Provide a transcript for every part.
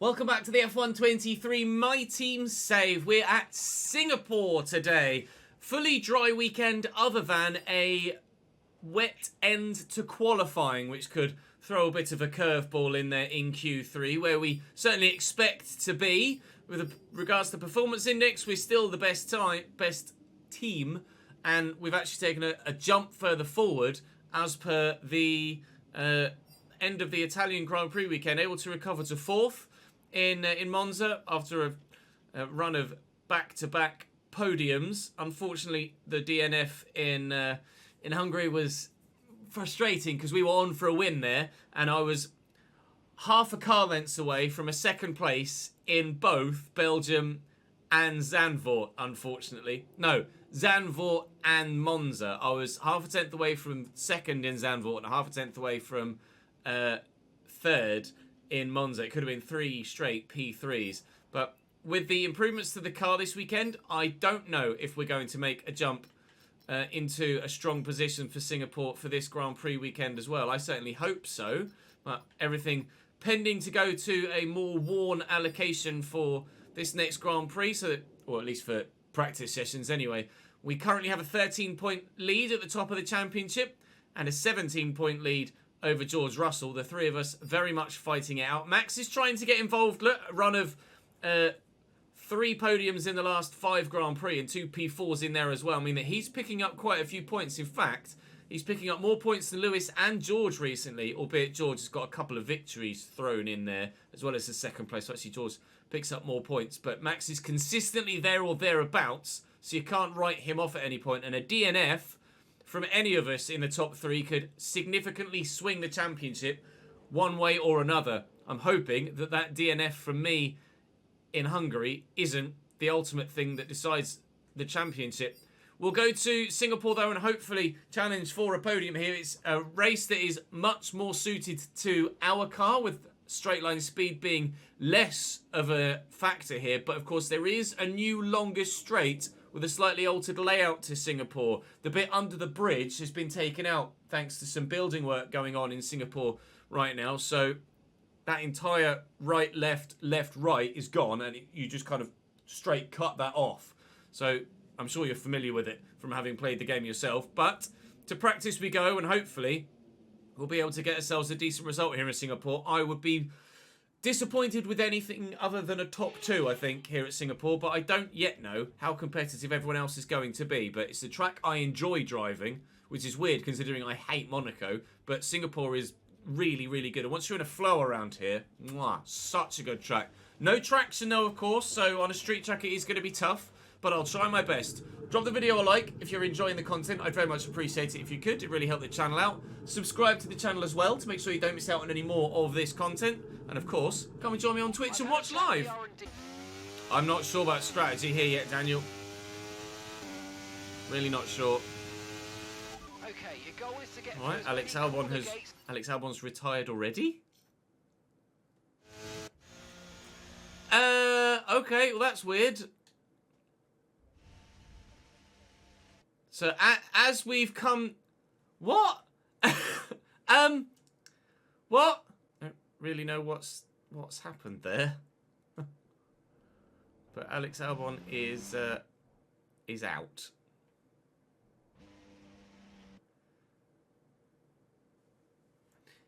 Welcome back to the F123 My Team Save. We're at Singapore today. Fully dry weekend other than a wet end to qualifying, which could throw a bit of a curveball in there in Q3, where we certainly expect to be. With regards to performance index, we're still the best team, and we've actually taken a jump further forward as per the end of the Italian Grand Prix weekend, able to recover to fourth in Monza after a run of back-to-back podiums. Unfortunately, the DNF in Hungary was frustrating because we were on for a win there, and I was half a car length away from a second place in both Belgium and Zandvoort, unfortunately. No, Zandvoort and Monza. I was half a tenth away from second in Zandvoort and half a tenth away from third in Monza. It could have been 3 straight P3s. But with the improvements to the car this weekend, I don't know if we're going to make a jump into a strong position for Singapore for this Grand Prix weekend as well. I certainly hope so. But everything pending to go to a more worn allocation for this next Grand Prix, so that, or at least for practice sessions anyway. We currently have a 13-point lead at the top of the championship and a 17-point lead over George Russell. The three of us very much fighting it out. Max is trying to get involved. Look, a run of 3 podiums in the last 5 Grand Prix and 2 P4s in there as well. I mean, that he's picking up quite a few points. In fact, he's picking up more points than Lewis and George recently, albeit George has got a couple of victories thrown in there, as well as the second place. So actually, George picks up more points. But Max is consistently there or thereabouts, so you can't write him off at any point. And a DNF from any of us in the top 3 could significantly swing the championship one way or another. I'm hoping that that DNF from me in Hungary isn't the ultimate thing that decides the championship. We'll go to Singapore, though, and hopefully challenge for a podium here. It's a race that is much more suited to our car, with straight line speed being less of a factor here. But, of course, there is a new longer straight with a slightly altered layout to Singapore. The bit under the bridge has been taken out thanks to some building work going on in Singapore right now. So that entire right, left, left, right is gone, and you just kind of straight cut that off. So I'm sure you're familiar with it from having played the game yourself. But to practice we go, and hopefully we'll be able to get ourselves a decent result here in Singapore. I would be disappointed with anything other than a top 2, I think, here at Singapore. But I don't yet know how competitive everyone else is going to be. But it's a track I enjoy driving, which is weird considering I hate Monaco. But Singapore is really, really good. And once you're in a flow around here, mwah, such a good track. No traction though, of course. So on a street track, it is going to be tough. But I'll try my best. Drop the video a like if you're enjoying the content. I'd very much appreciate it if you could. It really helped the channel out. Subscribe to the channel as well to make sure you don't miss out on any more of this content. And of course, come and join me on Twitch and watch live. I'm not sure about strategy here yet, Daniel. Really not sure. Okay, your goal is to get All right, Alex Albon's retired already. Okay, well that's weird. So as we've come, what? What? I don't really know what's happened there. But Alex Albon is out.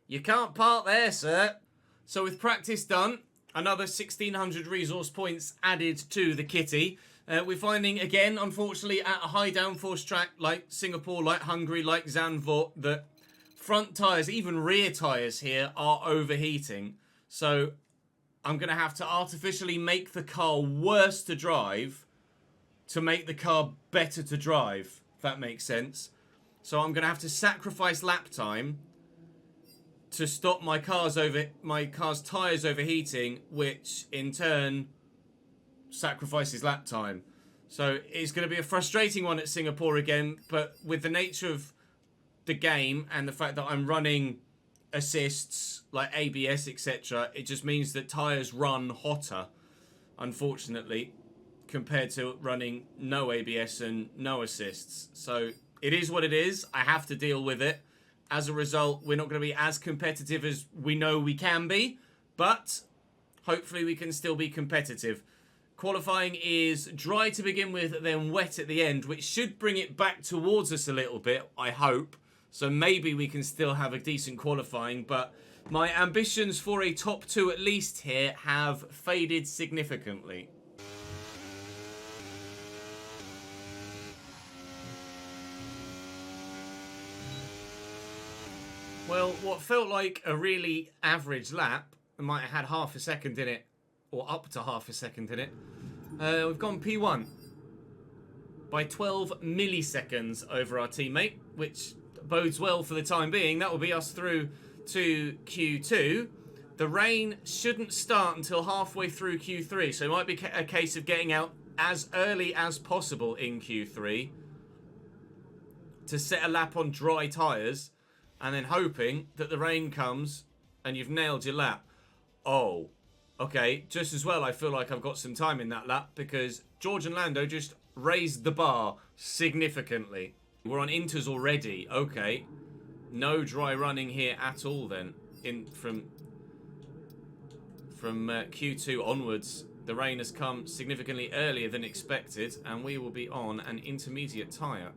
You can't park there, sir. So with practice done, another 1,600 resource points added to the kitty. We're finding, again, unfortunately, at a high downforce track like Singapore, like Hungary, like Zandvoort, that front tyres, even rear tyres here, are overheating. So I'm going to have to artificially make the car worse to drive to make the car better to drive, if that makes sense. So I'm going to have to sacrifice lap time to stop my car's tyres overheating, which in turn sacrifices lap time. So it's going to be a frustrating one at Singapore again, but with the nature of the game and the fact that I'm running assists like ABS, etc., it just means that tyres run hotter, unfortunately, compared to running no ABS and no assists. So it is what it is. I have to deal with it. As a result, we're not going to be as competitive as we know we can be, but hopefully we can still be competitive. Qualifying is dry to begin with, then wet at the end, which should bring it back towards us a little bit, I hope. So maybe we can still have a decent qualifying, but my ambitions for a top 2 at least here have faded significantly. Well, what felt like a really average lap, I might have had half a second in it, or up to half a second in it. We've gone P1 by 12 milliseconds over our teammate, which bodes well for the time being. That will be us through to Q2. The rain shouldn't start until halfway through Q3, so it might be a case of getting out as early as possible in Q3 to set a lap on dry tyres, and then hoping that the rain comes and you've nailed your lap. Oh, okay, just as well I feel like I've got some time in that lap because George and Lando just raised the bar significantly. We're on inters already. Okay, no dry running here at all then. From Q2 onwards, the rain has come significantly earlier than expected, and we will be on an intermediate tyre.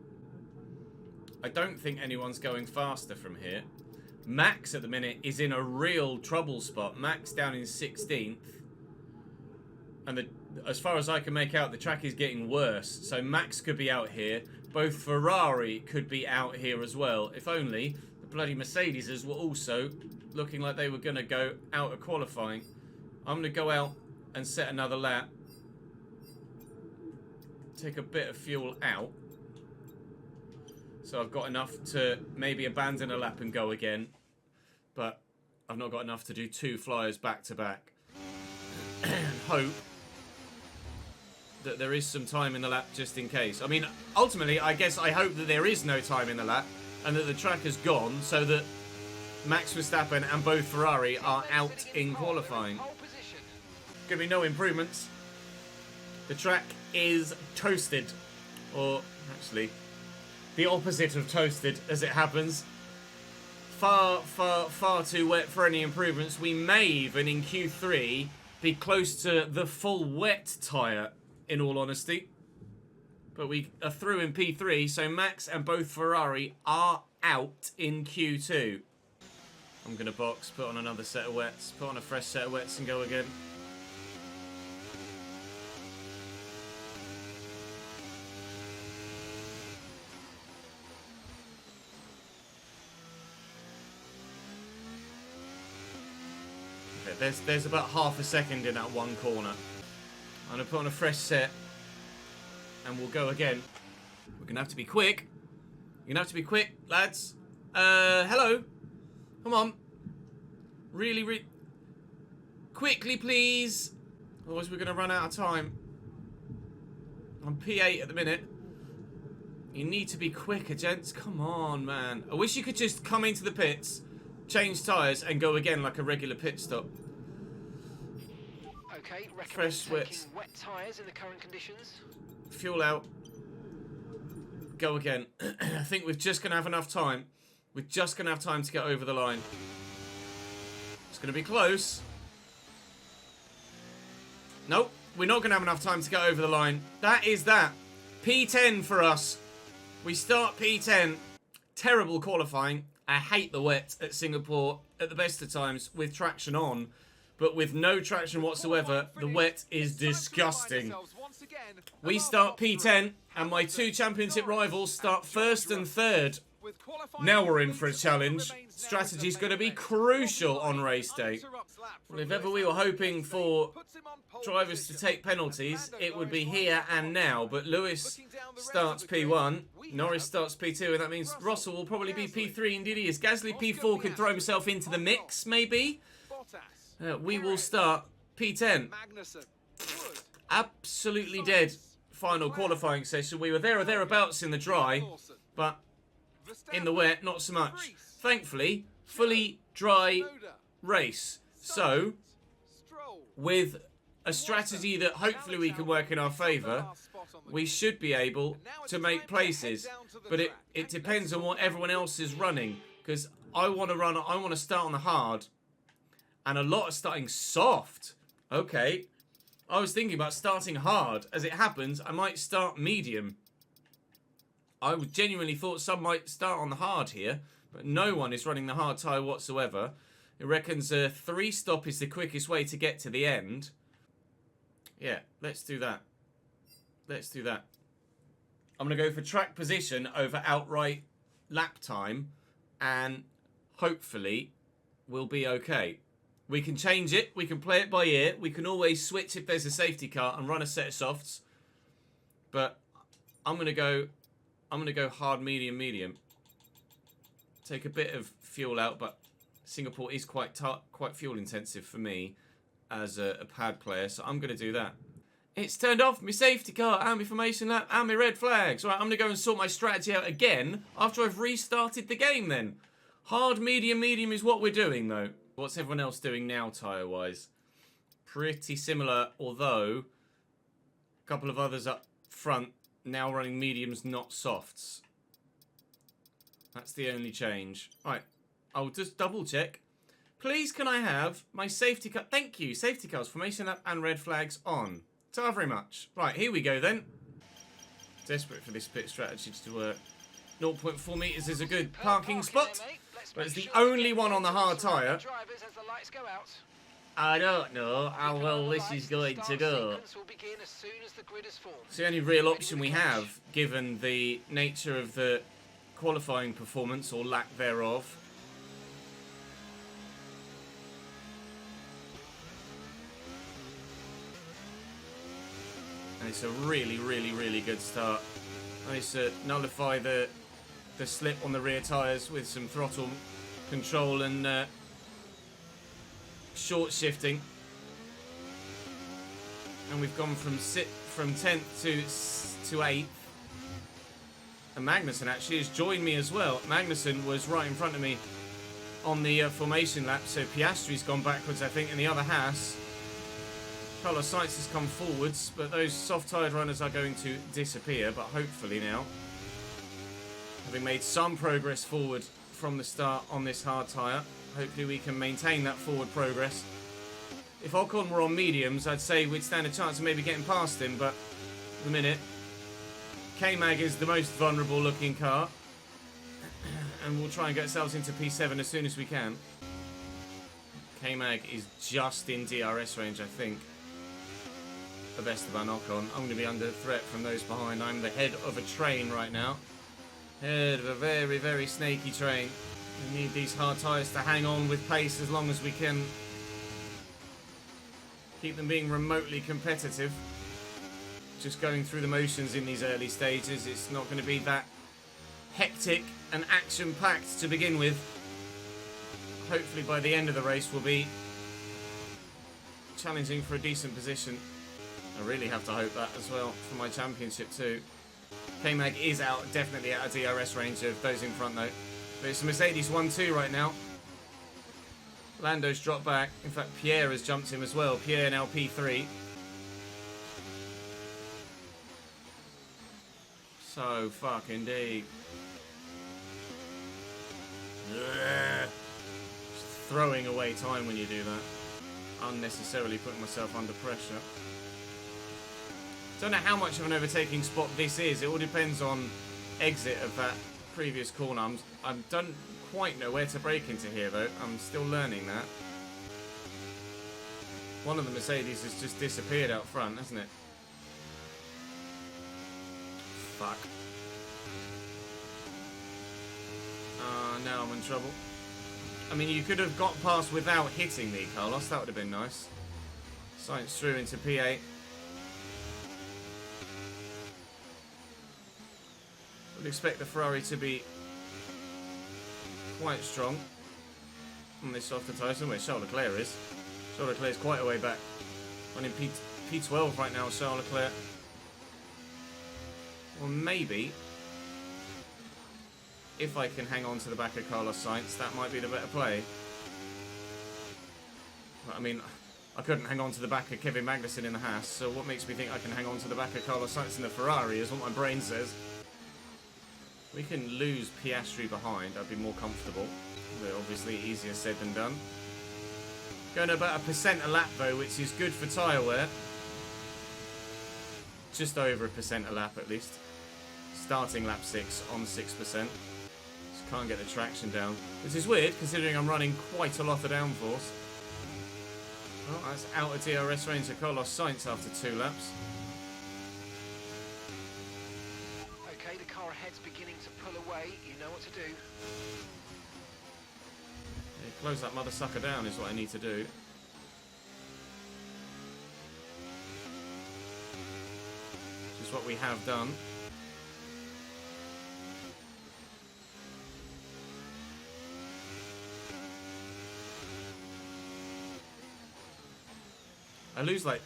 I don't think anyone's going faster from here. Max at the minute is in a real trouble spot. Max down in 16th. And as far as I can make out, the track is getting worse. So Max could be out here. Both Ferrari could be out here as well. If only the bloody Mercedeses were also looking like they were going to go out of qualifying. I'm going to go out and set another lap. Take a bit of fuel out. So I've got enough to maybe abandon a lap and go again. But I've not got enough to do 2 flyers back to back. Hope that there is some time in the lap just in case. I mean, ultimately, I guess I hope that there is no time in the lap and that the track has gone so that Max Verstappen and both Ferrari are out in qualifying. Going to be no improvements. The track is toasted. Or, actually, the opposite of toasted, as it happens. Far, far, far too wet for any improvements. We may even, in Q3, be close to the full wet tyre, in all honesty. But we are through in P3, so Max and both Ferrari are out in Q2. I'm going to box, put on another set of wets, put on a fresh set of wets and go again. Okay, there's about half a second in that one corner. I'm going to put on a fresh set and we'll go again. We're going to have to be quick. You're going to have to be quick, lads. Hello. Come on. Really, quickly, please. Otherwise, we're going to run out of time. I'm P8 at the minute. You need to be quicker, gents. Come on, man. I wish you could just come into the pits, change tyres, and go again like a regular pit stop. Okay, fresh wets. Wet tyres in the current conditions. Fuel out. Go again. I think we're just going to have enough time. We're just going to have time to get over the line. It's going to be close. Nope. We're not going to have enough time to get over the line. That is that. P10 for us. We start P10. Terrible qualifying. I hate the wet at Singapore at the best of times with traction on. But with no traction whatsoever, the wet is disgusting. We start P10, and my 2 championship rivals start 1st and 3rd. Now we're in for a challenge. Strategy's going to be crucial on race day. Well, if ever we were hoping for drivers to take penalties, it would be here and now. But Lewis starts P1, Norris starts P2, and that means Russell will probably be P3. Indeed he is. Gasly P4 could throw himself into the mix, maybe. We will start P10. Absolutely dead final qualifying session. We were there or thereabouts in the dry, but in the wet, not so much. Thankfully, fully dry race. So, with a strategy that hopefully we can work in our favour, we should be able to make places. But it depends on what everyone else is running. Because I want to start on the hard. And a lot are starting soft. Okay. I was thinking about starting hard. As it happens, I might start medium. I genuinely thought some might start on the hard here, but no one is running the hard tyre whatsoever. It reckons a 3-stop is the quickest way to get to the end. Yeah, let's do that. Let's do that. I'm going to go for track position over outright lap time, and hopefully we'll be okay. We can change it. We can play it by ear. We can always switch if there's a safety car and run a set of softs. But I'm going to go hard, medium, medium. Take a bit of fuel out, but Singapore is quite fuel intensive for me as a pad player, so I'm going to do that. It's turned off my safety car and my formation lap and my red flags. Right, I'm going to go and sort my strategy out again after I've restarted the game then. Hard, medium, medium is what we're doing though. What's everyone else doing now tyre-wise? Pretty similar, although a couple of others up front now running mediums, not softs. That's the only change. Right, I'll just double check. Please can I have my safety car? Thank you. Safety cars, formation lap and red flags on. So very much. Right, here we go then. Desperate for this pit strategy to work. 0.4 metres is a good parking spot, but it's the only one on the hard tyre. I don't know how well this is going to go. It's the only real option we have, given the nature of the qualifying performance, or lack thereof. And it's a really, really, really good start. Nice to nullify the slip on the rear tyres with some throttle control and short shifting. And we've gone from 10th to 8th. And Magnussen actually has joined me as well. Magnussen was right in front of me on the formation lap, so Piastri's gone backwards, I think, in the other Haas. Carlos Sainz has come forwards, but those soft-tyred runners are going to disappear, but hopefully now, having made some progress forward from the start on this hard tyre, hopefully we can maintain that forward progress. If Ocon were on mediums, I'd say we'd stand a chance of maybe getting past him, but at the minute, K-Mag is the most vulnerable looking car, and we'll try and get ourselves into P7 as soon as we can. K-Mag is just in DRS range, I think, of Esteban Ocon. I'm going to be under threat from those behind. I'm the head of a train right now. Head of a very, very snaky train. We need these hard tyres to hang on with pace as long as we can. Keep them being remotely competitive. Just going through the motions in these early stages. It's not going to be that hectic and action-packed to begin with. Hopefully by the end of the race we'll be challenging for a decent position. I really have to hope that as well for my championship too. K-Mag is definitely out of DRS range of those in front though. But it's a Mercedes 1-2 right now. Lando's dropped back. In fact, Pierre has jumped him as well. Pierre now P3. So fucking deep. Just throwing away time when you do that. Unnecessarily putting myself under pressure. Don't know how much of an overtaking spot this is. It all depends on exit of that previous corner. I don't quite know where to brake into here though. I'm still learning that. One of the Mercedes has just disappeared out front, hasn't it? Fuck. Now I'm in trouble. I mean, you could have got past without hitting me, Carlos. That would have been nice. Sainz through into P8. Would expect the Ferrari to be quite strong on this softer tyre. Where Charles Leclerc is. Charles Leclerc is quite a way back. Running P12 right now, Charles Leclerc. Or maybe, if I can hang on to the back of Carlos Sainz, that might be the better play. But, I mean, I couldn't hang on to the back of Kevin Magnussen in the Haas, so what makes me think I can hang on to the back of Carlos Sainz in the Ferrari is what my brain says. We can lose Piastri behind, I'd be more comfortable. But obviously easier said than done. Going about 1% a lap though, which is good for tyre wear. Just over 1% a lap at least. Starting lap 6 on 6%. Just can't get the traction down. Which is weird considering I'm running quite a lot of downforce. Oh, that's out of DRS range of Carlos Sainz after 2 laps. Okay, the car ahead's beginning to pull away. You know what to do. Yeah, close that mother sucker down is what I need to do. Which is what we have done. I lose like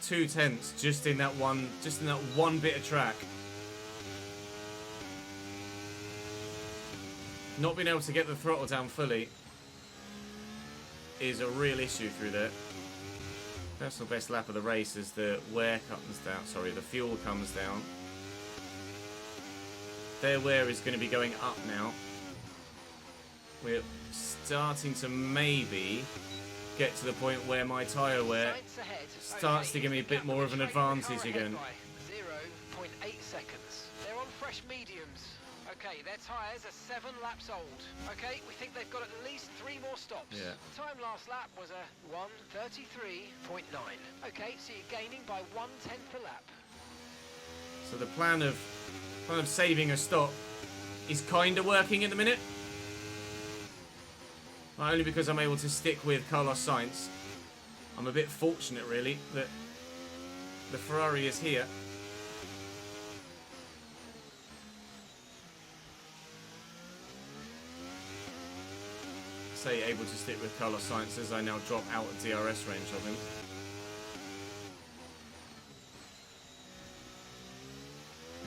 0.2 just in that one bit of track. Not being able to get the throttle down fully is a real issue through there. Personal best lap of the race as the wear comes down. Sorry, the fuel comes down. Their wear is going to be going up now. We're starting to maybe get to the point where my tyre wear starts to give me a bit more of an advantage again. 0.8 seconds. They're on fresh mediums. Okay, their tyres are 7 laps old. Okay, we think they've got at least 3 more stops. Yeah. Time last lap was a 1:33.9. Okay, so you're gaining by 1/10 per lap. So the plan of saving a stop is kind of working at the minute. Not only because I'm able to stick with Carlos Sainz. I'm a bit fortunate, really, that the Ferrari is here. Say able to stick with Carlos Sainz as I now drop out of DRS range of him.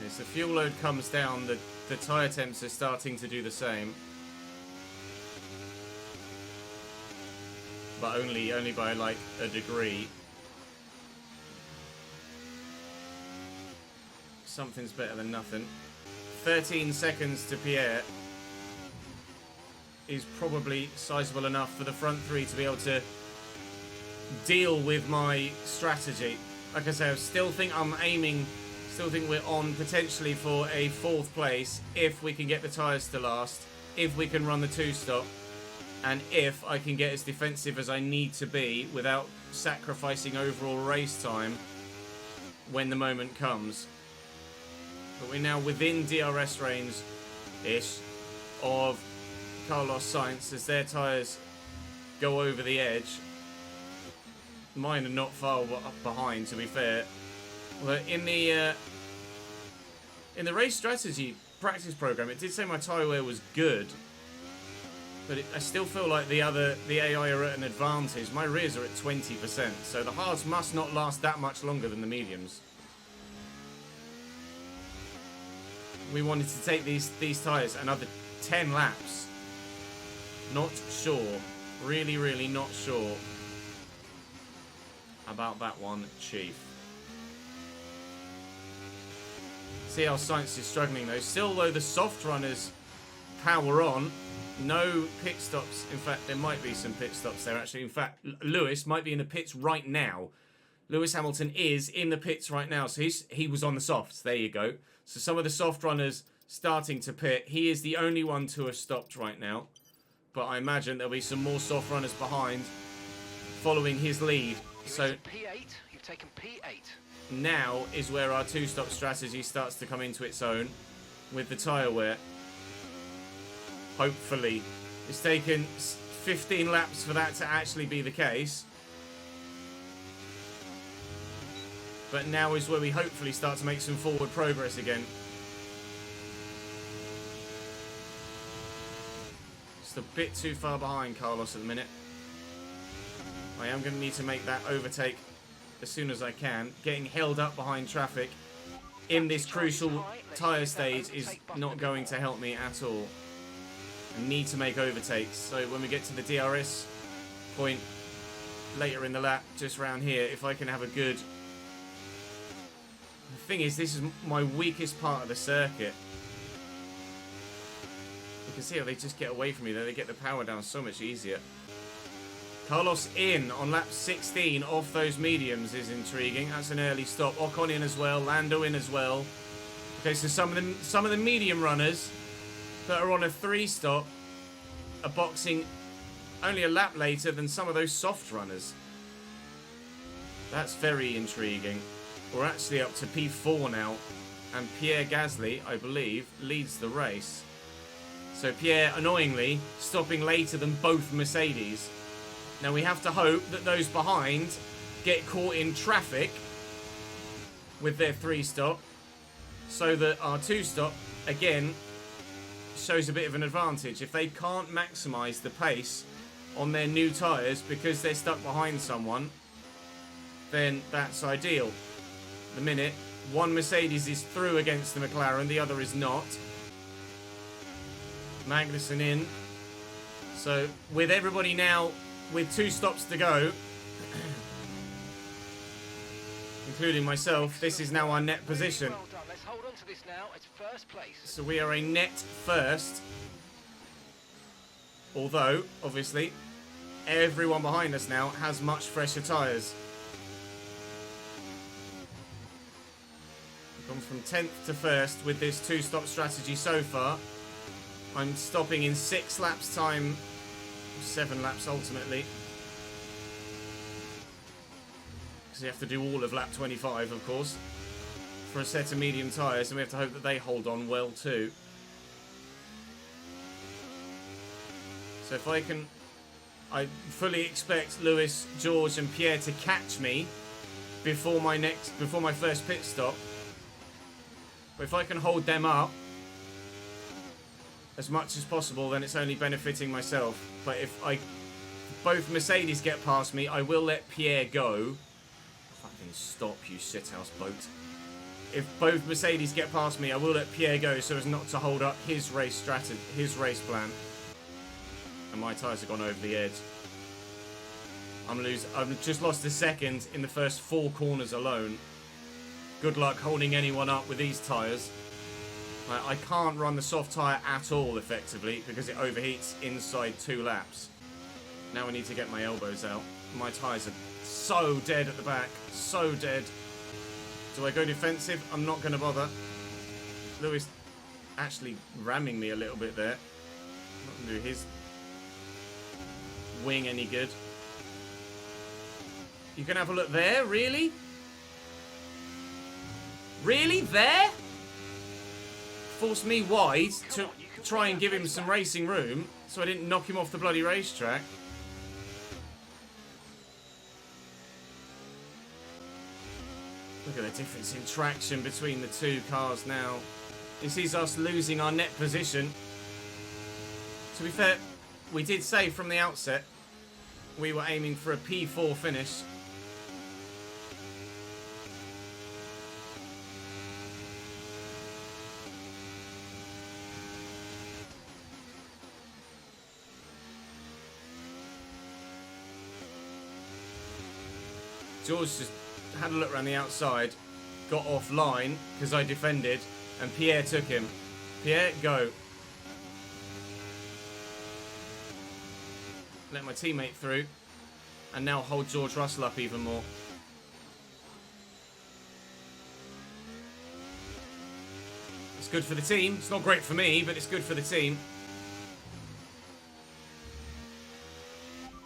As the fuel load comes down, the tyre temps are starting to do the same. But only by like a degree. Something's better than nothing. 13 seconds to Pierre is probably sizable enough for the front 3 to be able to deal with my strategy. Like I say, I still think we're on potentially for a 4th place if we can get the tyres to last, if we can run the 2-stop. And if I can get as defensive as I need to be without sacrificing overall race time when the moment comes. But we're now within DRS range-ish of Carlos Sainz as their tyres go over the edge. Mine are not far behind, to be fair. Well, in the race strategy practice program, it did say my tyre wear was good. But I still feel like the AI are at an advantage. My rears are at 20%, so the hards must not last that much longer than the mediums. We wanted to take these tyres another 10 laps. Not sure. Really, really not sure about that one, Chief. See how Sainz is struggling though. Still though, the soft runners power on. No pit stops. In fact, there might be some pit stops there, actually. In fact, Lewis might be in the pits right now. Lewis Hamilton is in the pits right now. So he was on the softs. There you go. So some of the soft runners starting to pit. He is the only one to have stopped right now. But I imagine there'll be some more soft runners behind following his lead. So P8, you've taken P8. Now is where our 2-stop strategy starts to come into its own with the tyre wear. Hopefully. It's taken 15 laps for that to actually be the case. But now is where we hopefully start to make some forward progress again. Just a bit too far behind Carlos at the minute. I am going to need to make that overtake as soon as I can. Getting held up behind traffic in this crucial tyre stage is not going to help me at all. I need to make overtakes. So when we get to the DRS point later in the lap, just around here, if I can have a good... The thing is, this is my weakest part of the circuit. You can see how they just get away from me there. They get the power down so much easier. Carlos in on lap 16 off those mediums is intriguing. That's an early stop. Ocon in as well. Lando in as well. Okay, so some of the medium runners that are on a 3-stop are boxing only a lap later than some of those soft runners. That's very intriguing. We're actually up to P4 now, and Pierre Gasly, I believe, leads the race. So Pierre, annoyingly, stopping later than both Mercedes. Now we have to hope that those behind get caught in traffic with their 3-stop, so that our 2-stop, again, shows a bit of an advantage. If they can't maximise the pace on their new tyres because they're stuck behind someone, then that's ideal. The minute one Mercedes is through against the McLaren, the other is not. Magnussen in. So with everybody now with 2 stops to go, including myself, this is now our net position. Well done. Let's hold on to this now. It's first place. So we are a net first. Although, obviously, everyone behind us now has much fresher tyres. We've gone from 10th to 1st with this 2-stop strategy so far. I'm stopping in 6 laps time, 7 laps ultimately. Because you have to do all of lap 25, of course, for a set of medium tyres, and we have to hope that they hold on well too. So if I can... I fully expect Lewis, George and Pierre to catch me before my first pit stop. But if I can hold them up as much as possible, then it's only benefiting myself. But if both Mercedes get past me, I will let Pierre go. Fucking stop, you shithouse boat. If both Mercedes get past me, I will let Pierre go so as not to hold up his race strategy, his race plan. And my tyres have gone over the edge. I've just lost a second in the first 4 corners alone. Good luck holding anyone up with these tyres. I can't run the soft tyre at all effectively because it overheats inside 2 laps. Now I need to get my elbows out. My tyres are so dead at the back. So dead. Do I go defensive? I'm not going to bother. Lewis actually ramming me a little bit there. Not going to do his wing any good. You can have a look there? Really? Really? There? Forced me wide to try and give him some racing room so I didn't knock him off the bloody racetrack. Look at the difference in traction between the 2 cars now. This is us losing our net position. To be fair, we did say from the outset we were aiming for a P4 finish. George just had a look around the outside, got offline because I defended, and Pierre took him. Pierre, go. Let my teammate through, and now hold George Russell up even more. It's good for the team. It's not great for me, but it's good for the team.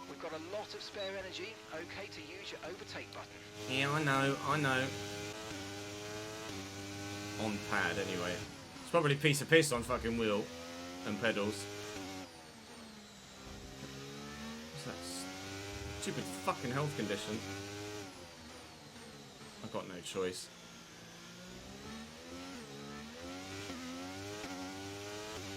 We've got a lot of spare energy. Okay to use your overtake button. Yeah, I know. On pad, anyway. It's probably a piece of piss on fucking wheel and pedals. What's that stupid fucking health condition? I've got no choice.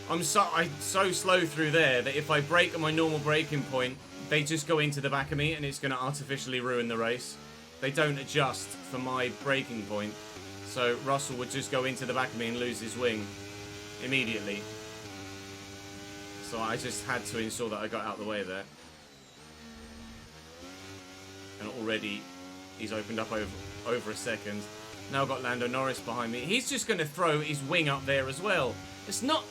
I'm so slow through there that if I brake at my normal braking point, they just go into the back of me and it's going to artificially ruin the race. They don't adjust for my braking point. So Russell would just go into the back of me and lose his wing immediately. So I just had to ensure that I got out of the way there. And already he's opened up over a second. Now I've got Lando Norris behind me. He's just going to throw his wing up there as well. That's not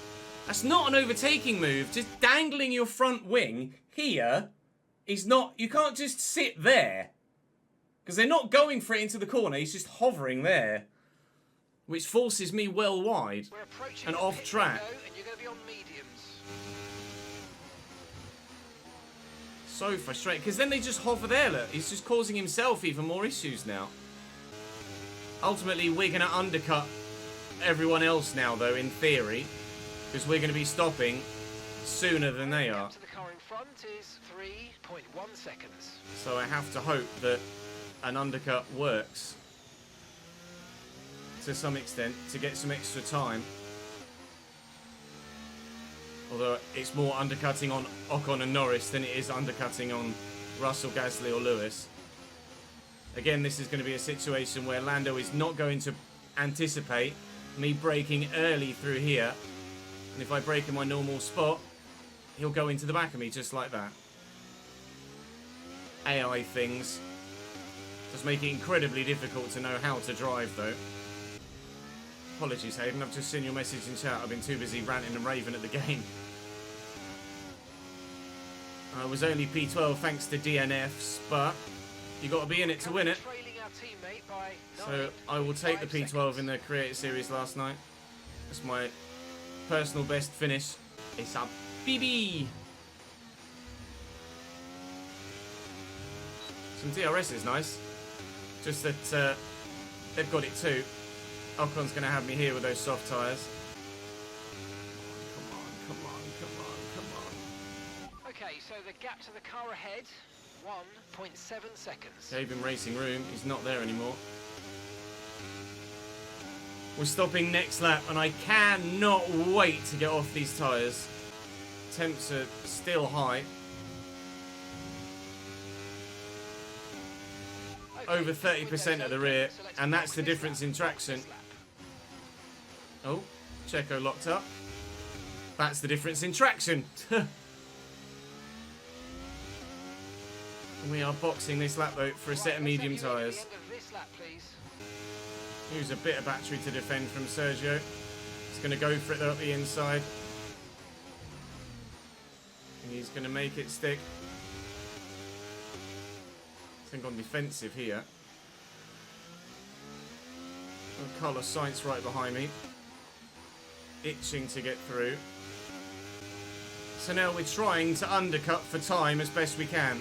an overtaking move. Just dangling your front wing here He's not... You can't just sit there. Because they're not going for it into the corner. He's just hovering there. Which forces me well wide and off track. And you're going to be on mediums. So frustrating. Because then they just hover there, look. He's just causing himself even more issues now. Ultimately, we're going to undercut everyone else now, though, in theory. Because we're going to be stopping sooner than they are. To the car in front is 3.1 seconds. So I have to hope that an undercut works. To some extent, to get some extra time. Although it's more undercutting on Ocon and Norris than it is undercutting on Russell, Gasly or Lewis. Again, this is going to be a situation where Lando is not going to anticipate me braking early through here. And if I brake in my normal spot, he'll go into the back of me just like that. AI things just make it incredibly difficult to know how to drive though. Apologies, Hayden. I've just seen your message in chat. I've been too busy ranting and raving at the game. I was only P12 thanks to DNFs, but you got to be in it to win it. So I will take the P12 in the Creator Series last night. That's my personal best finish. It's a BB. Some DRS is nice. Just that they've got it too. Ocon's going to have me here with those soft tyres. Come on. Okay, so the gap to the car ahead, 1.7 seconds. Gave him racing room. He's not there anymore. We're stopping next lap, and I cannot wait to get off these tyres. Temps are still high. Over 30% at the rear, and that's the difference in traction. Oh, Checo locked up. That's the difference in traction. We are boxing this lap though for a set of medium tyres. Use a bit of battery to defend from Sergio. He's going to go for it though at the inside. And he's going to make it stick. I think on defensive here. And Carlos Sainz right behind me. Itching to get through. So now we're trying to undercut for time as best we can.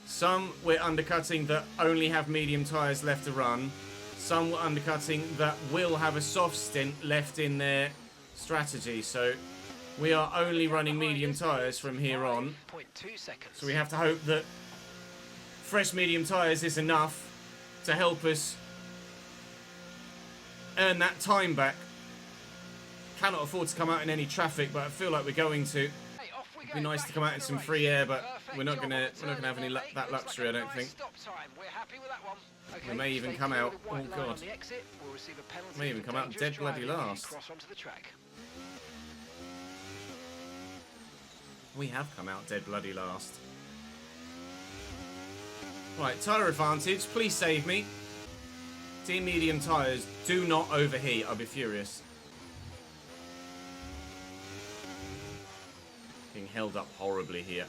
Some we're undercutting that only have medium tyres left to run. Some we're undercutting that will have a soft stint left in their strategy. So we are only running medium tyres from here on. So we have to hope that fresh medium tyres is enough to help us earn that time back. Cannot afford to come out in any traffic, but I feel like we're going to. It'd be nice to come out in some free air, but we're not gonna have any that luxury, I don't think. We may even come out. Oh god. May even come out dead bloody last. We have come out dead bloody last. Right, tyre advantage. Please save me. Team medium tyres, do not overheat. I'll be furious. Being held up horribly here.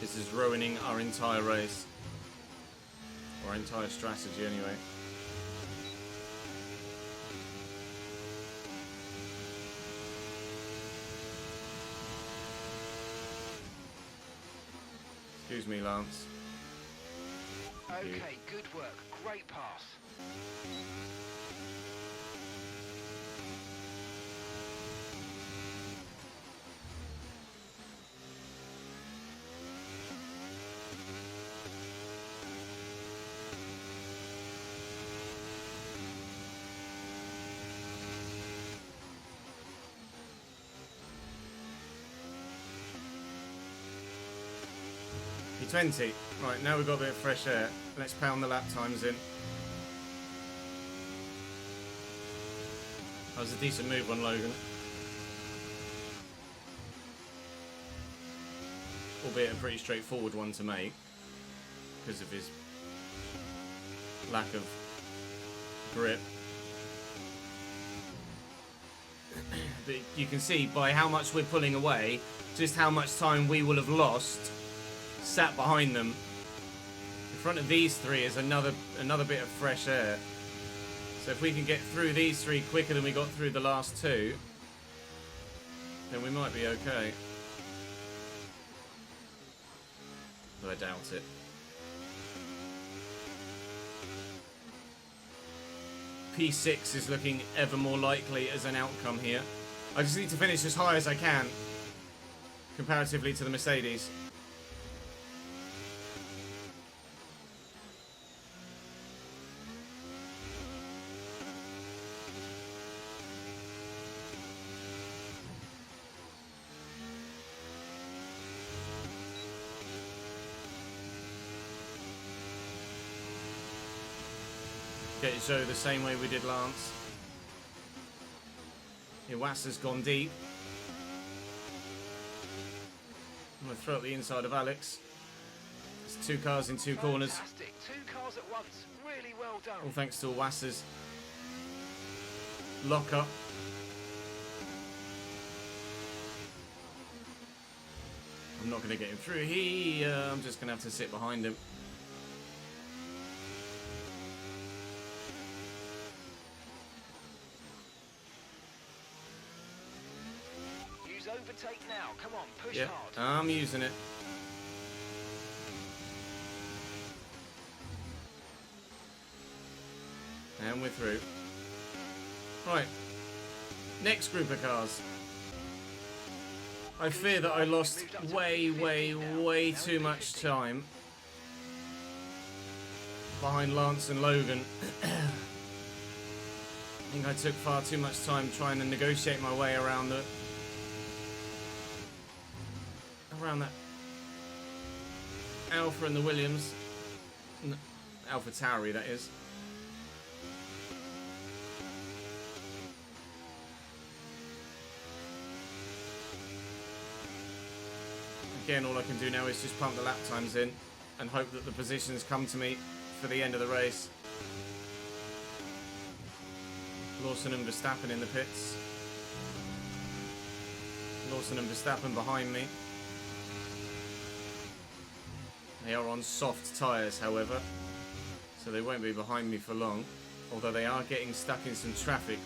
This is ruining our entire race. Our entire strategy anyway. Excuse me, Lance. Okay, good work. Great pass. P20. Right, now we've got a bit of fresh air. Let's pound the lap times in. That was a decent move on Logan. Albeit a pretty straightforward one to make. Because of his lack of grip. But you can see by how much we're pulling away, just how much time we will have lost sat behind them. In front of these three is another bit of fresh air. So if we can get through these three quicker than we got through the last two, then we might be okay. But I doubt it. P6 is looking ever more likely as an outcome here. I just need to finish as high as I can comparatively to the Mercedes. Get it Joe the same way we did Lance. Iwasa's gone deep. I'm going to throw up the inside of Alex. It's 2 cars in 2 corners. Fantastic. 2 cars at once. Really well done. All thanks to Iwasa's lock up. I'm not going to get him through here. I'm just going to have to sit behind him. Overtake now. Come on, push Yep, hard. I'm using it. And we're through. Right. Next group of cars. I fear that I lost way too much time behind Lance and Logan. I think I took far too much time trying to negotiate my way around that Alpha and the Williams. Alpha Tauri, that is. Again, all I can do now is just pump the lap times in and hope that the positions come to me for the end of the race. Lawson and Verstappen in the pits. Lawson and Verstappen behind me. They are on soft tyres, however, so they won't be behind me for long, although they are getting stuck in some traffic,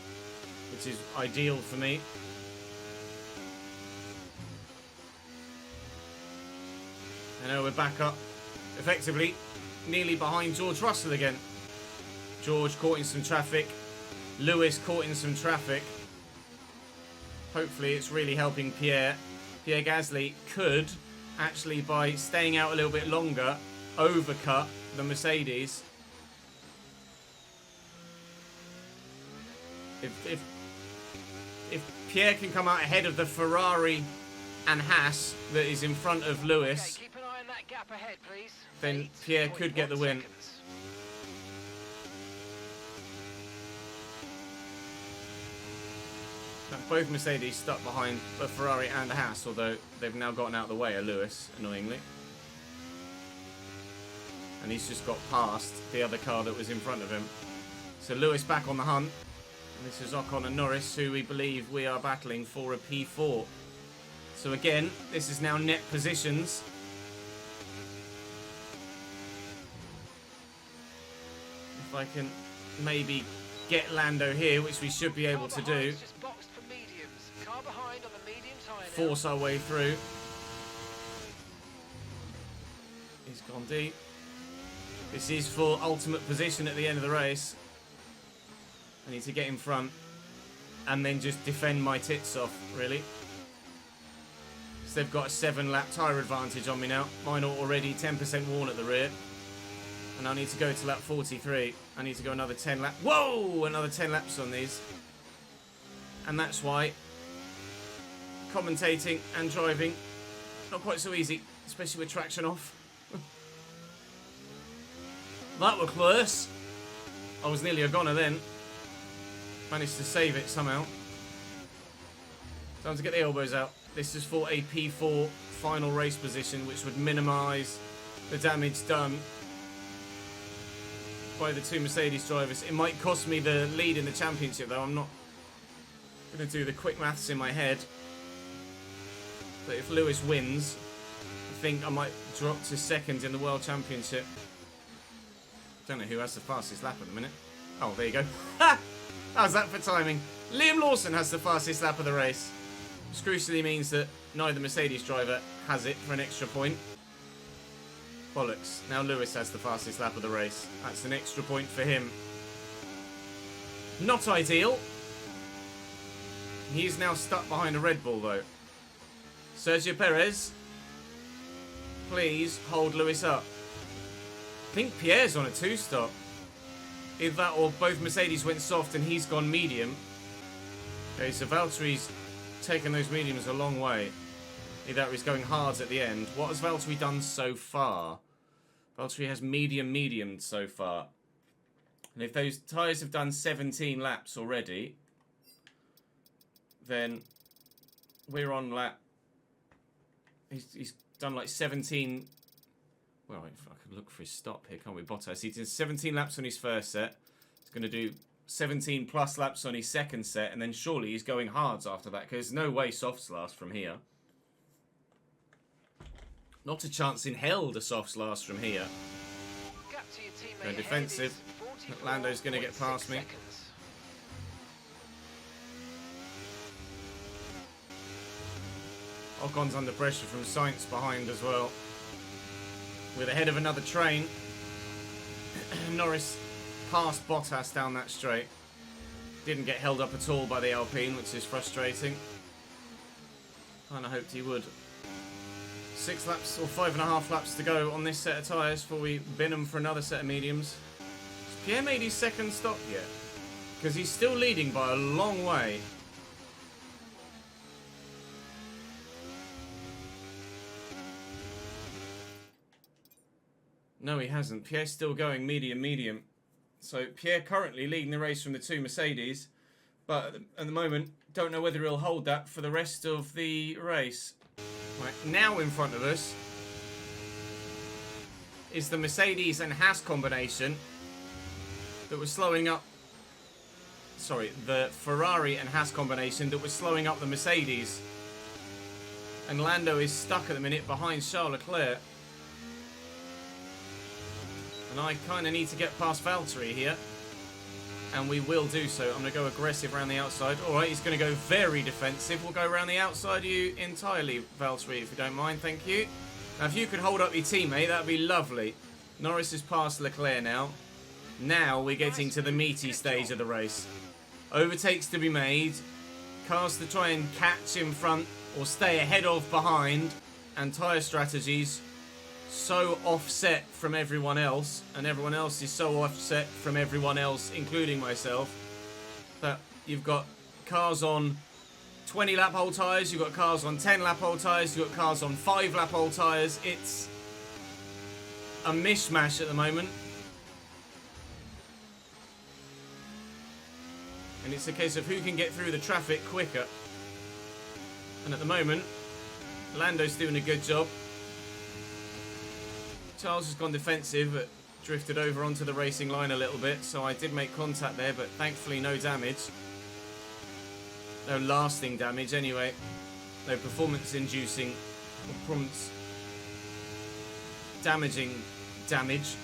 which is ideal for me. I know we're back up, effectively, nearly behind George Russell again. George caught in some traffic, Lewis caught in some traffic. Hopefully it's really helping Pierre. Pierre Gasly could actually, by staying out a little bit longer, overcut the Mercedes. If Pierre can come out ahead of the Ferrari and Haas that is in front of Lewis, okay, keep an eye on that gap ahead, please. then Pierre could get the win. Seconds. Both Mercedes stuck behind the Ferrari and the Haas, although they've now gotten out of the way of Lewis, annoyingly. And he's just got past the other car that was in front of him. So Lewis back on the hunt. And this is Ocon and Norris, who we believe we are battling for a P4. So again, this is now net positions. If I can maybe get Lando here, which we should be able to do. Just boxed for mediums. Car behind on the medium tyre now. Force our way through. He's gone deep. This is for ultimate position at the end of the race. I need to get in front and then just defend my tits off, really. So they've got a 7-lap tyre advantage on me now. Mine are already 10% worn at the rear. And I need to go to lap 43. I need to go another 10 laps. Whoa! Another 10 laps on these. And that's why commentating and driving, not quite so easy, especially with traction off. That was close. I was nearly a goner then. Managed to save it somehow. Time to get the elbows out. This is for a P4 final race position, which would minimise the damage done by the 2 Mercedes drivers. It might cost me the lead in the championship, though. I'm not I'm going to do the quick maths in my head. But if Lewis wins, I think I might drop to second in the World Championship. Don't know who has the fastest lap at the minute. Oh, there you go. Ha! How's that for timing? Liam Lawson has the fastest lap of the race. Which crucially means that neither Mercedes driver has it for an extra point. Bollocks. Now Lewis has the fastest lap of the race. That's an extra point for him. Not ideal. He is now stuck behind a Red Bull though. Sergio Perez, please hold Lewis up. I think Pierre's on a 2-stop. Either that or both Mercedes went soft and he's gone medium. Okay, so Valtteri's taken those mediums a long way. Either that or he's going hard at the end. What has Valtteri done so far? Valtteri has medium so far. And if those tyres have done 17 laps already, then we're on lap. He's done like 17. Well, if I could look for his stop here, can't we? Bottas. He did 17 laps on his first set. He's going to do 17 plus laps on his second set, and then surely he's going hards after that, because there's no way softs last from here. Not a chance in hell the softs last from here. Gap to your teammate Go defensive. Lando's going to get past me. Ocon's under pressure from Sainz behind as well. We're ahead of another train. Norris passed Bottas down that straight. Didn't get held up at all by the Alpine, which is frustrating. Kinda hoped he would. 6 laps or 5.5 laps to go on this set of tyres before we bin him for another set of mediums. Has Pierre made his second stop yet? Because he's still leading by a long way. No, he hasn't. Pierre's still going medium. So Pierre currently leading the race from the 2 Mercedes. But at the moment, don't know whether he'll hold that for the rest of the race. Right, now in front of us is the Mercedes and Haas combination that was slowing up. Sorry, the Ferrari and Haas combination that was slowing up the Mercedes. And Lando is stuck at the minute behind Charles Leclerc. And I kind of need to get past Valtteri here. And we will do so. I'm going to go aggressive around the outside. Alright, he's going to go very defensive. We'll go around the outside of you entirely, Valtteri, if you don't mind. Thank you. Now, if you could hold up your teammate, that would be lovely. Norris has passed Leclerc now. Now we're getting to the meaty stage of the race. Overtakes to be made. Cars to try and catch in front or stay ahead of behind. And tyre strategies so offset from everyone else, and everyone else is so offset from everyone else, including myself, that you've got cars on 20 lap hole tyres, you've got cars on 10 lap hole tyres, you've got cars on 5 lap hole tyres. It's a mishmash at the moment. And it's a case of who can get through the traffic quicker. And at the moment, Lando's doing a good job. Charles has gone defensive, but drifted over onto the racing line a little bit, so I did make contact there, but thankfully no damage. No lasting damage anyway. No performance-inducing or performance-damaging damage.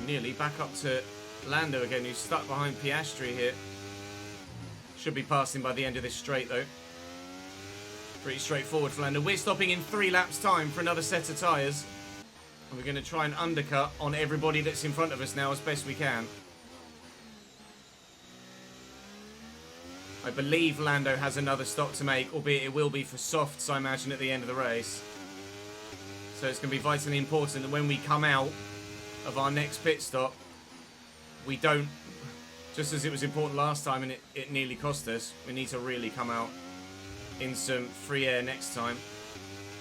Nearly back up to Lando again, who's stuck behind Piastri here. Should be passing by the end of this straight though. Pretty straightforward for Lando. We're stopping in 3 laps time for another set of tyres. And we're going to try and undercut on everybody that's in front of us now as best we can. I believe Lando has another stop to make, albeit it will be for softs, I imagine, at the end of the race. So it's going to be vitally important that when we come out of our next pit stop, we don't, just as it was important last time and it nearly cost us, we need to really come out in some free air next time,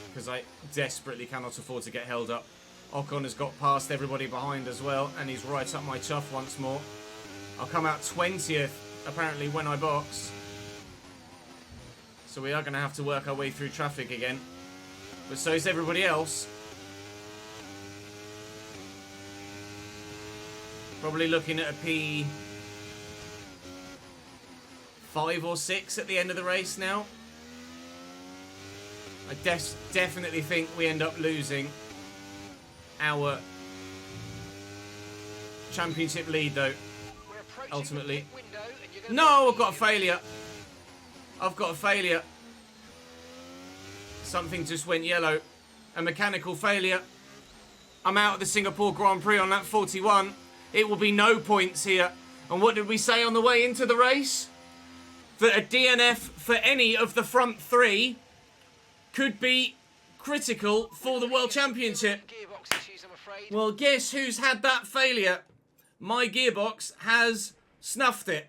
because I desperately cannot afford to get held up. Ocon has got past everybody behind as well, and he's right up my chuff once more. I'll come out 20th, apparently, when I box. So we are going to have to work our way through traffic again. But so is everybody else. Probably looking at a 5 or 6 at the end of the race now. I definitely think we end up losing our championship lead, though, ultimately. No, I've got a failure. I've got a failure. Something just went yellow. A mechanical failure. I'm out of the Singapore Grand Prix on lap 41. It will be no points here. And what did we say on the way into the race? That a DNF for any of the front 3 could be critical for the World Championship. Well, guess who's had that failure? My gearbox has snuffed it.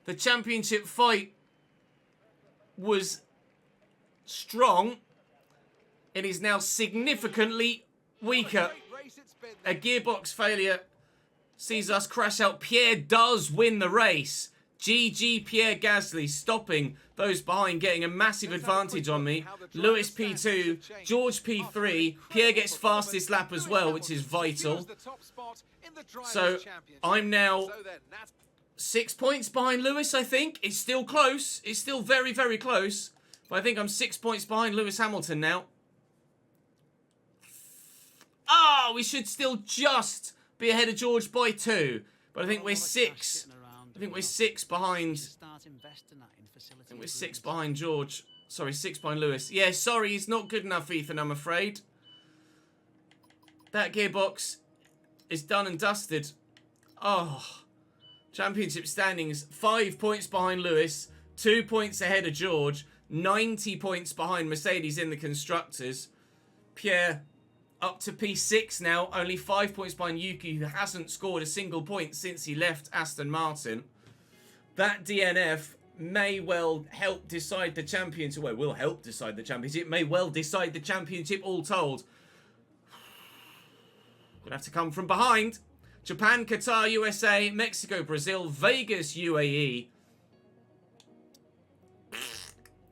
The championship fight was strong. It is now significantly weaker. A gearbox failure sees us crash out. Pierre does win the race. GG Pierre Gasly, stopping those behind, getting a massive advantage on me. Lewis P2, George P3. Pierre gets fastest lap as well, which is vital. So I'm now 6 points behind Lewis, I think. It's still close. It's still very, very close. But I think I'm 6 points behind Lewis Hamilton now. Ah, we should still just be ahead of George by 2. But I think we're 6. I think we're 6 behind. I think we're 6 behind George. Sorry, 6 behind Lewis. Yeah, sorry, he's not good enough, Ethan, I'm afraid. That gearbox is done and dusted. Oh. Championship standings, 5 points behind Lewis, 2 points ahead of George, 90 points behind Mercedes in the Constructors. Pierre up to P6 now, only 5 points behind Yuki, who hasn't scored a single point since he left Aston Martin. That DNF may well help decide the championship. Well, it will help decide the championship. It may well decide the championship, all told. Gonna have to come from behind. Japan, Qatar, USA, Mexico, Brazil, Vegas, UAE.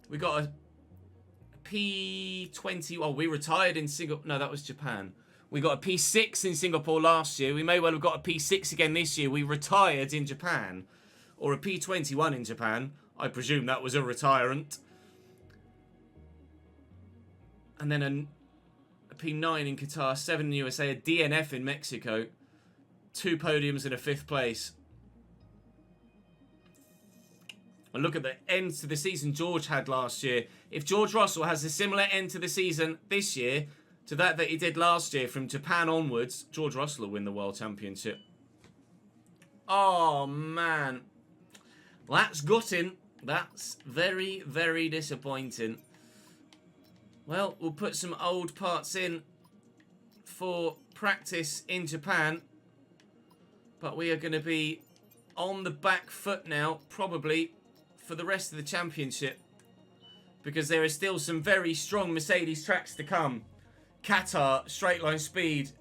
We got a P20. Oh, we retired in Singapore. No, that was Japan. We got a P6 in Singapore last year. We may well have got a P6 again this year. We retired in Japan. Or a P21 in Japan. I presume that was a retirement. And then a P9 in Qatar, 7 in the USA, a DNF in Mexico. 2 podiums and a 5th place. And look at the end to the season George had last year. If George Russell has a similar end to the season this year to that he did last year from Japan onwards, George Russell will win the World Championship. Oh, man. That's gutting. That's very, very disappointing. Well, we'll put some old parts in for practice in Japan. But we are going to be on the back foot now, probably, for the rest of the championship. Because there is still some very strong Mercedes tracks to come. Qatar, straight line speed.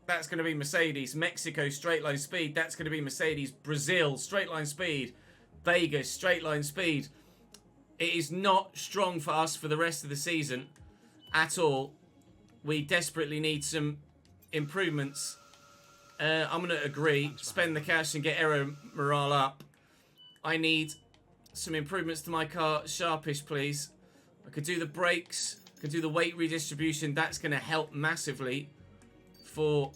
That's going to be Mercedes. Mexico, straight line speed. That's going to be Mercedes. Brazil, straight line speed. Vegas, straight line speed. It is not strong for us for the rest of the season at all. We desperately need some improvements. I'm going to agree. Spend the cash and get aero morale up. I need some improvements to my car. Sharpish, please. I could do the brakes. I could do the weight redistribution. That's going to help massively for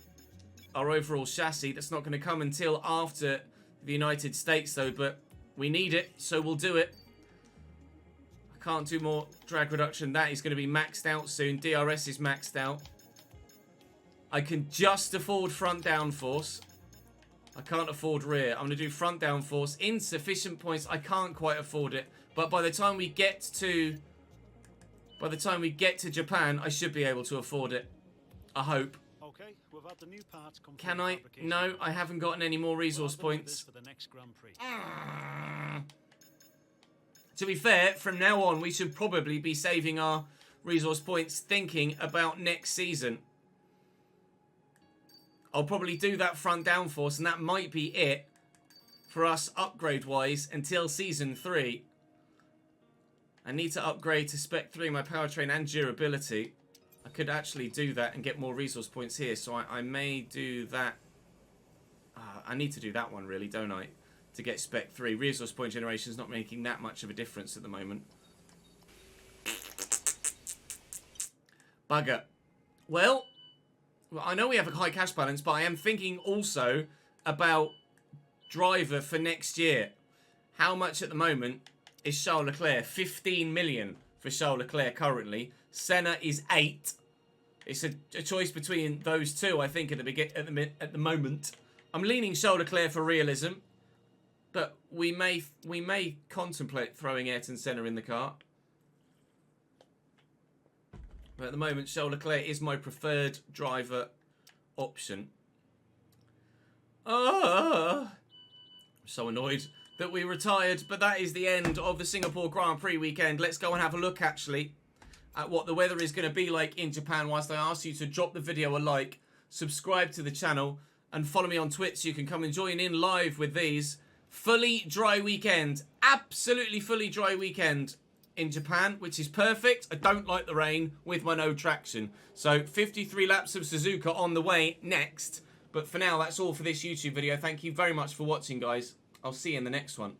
our overall chassis. That's not going to come until after the United States, though. But we need it, so we'll do it. I can't do more drag reduction. That is going to be maxed out soon. DRS is maxed out. I can just afford front downforce. I can't afford rear. I'm going to do front downforce. Insufficient points. I can't quite afford it. But by the time we get to Japan, I should be able to afford it. I hope. Okay, we've had the new parts come. Can I? No, I haven't gotten any more resource points. For the next Grand Prix. To be fair, from now on, we should probably be saving our resource points thinking about next season. I'll probably do that front downforce, and that might be it for us upgrade-wise until Season 3. I need to upgrade to Spec 3 my powertrain and durability. I could actually do that and get more resource points here, so I may do that. I need to do that one, really, don't I? to get Spec 3. Resource point generation is not making that much of a difference at the moment. Bugger. Well, I know we have a high cash balance, but I am thinking also about driver for next year. How much at the moment is Charles Leclerc? 15 million for Charles Leclerc currently. Senna is 8. It's a choice between those two, I think, at the moment. I'm leaning Charles Leclerc for realism, but we may contemplate throwing Ayrton Senna in the car. But at the moment, Charles Leclerc is my preferred driver option. I'm so annoyed that we retired, but that is the end of the Singapore Grand Prix weekend. Let's go and have a look, actually, at what the weather is going to be like in Japan, whilst I ask you to drop the video a like, subscribe to the channel, and follow me on Twitch so you can come and join in live with these. Fully dry weekend. Absolutely fully dry weekend in Japan, which is perfect. I don't like the rain with my no traction. So 53 laps of Suzuka on the way next. But for now, that's all for this YouTube video. Thank you very much for watching, guys. I'll see you in the next one.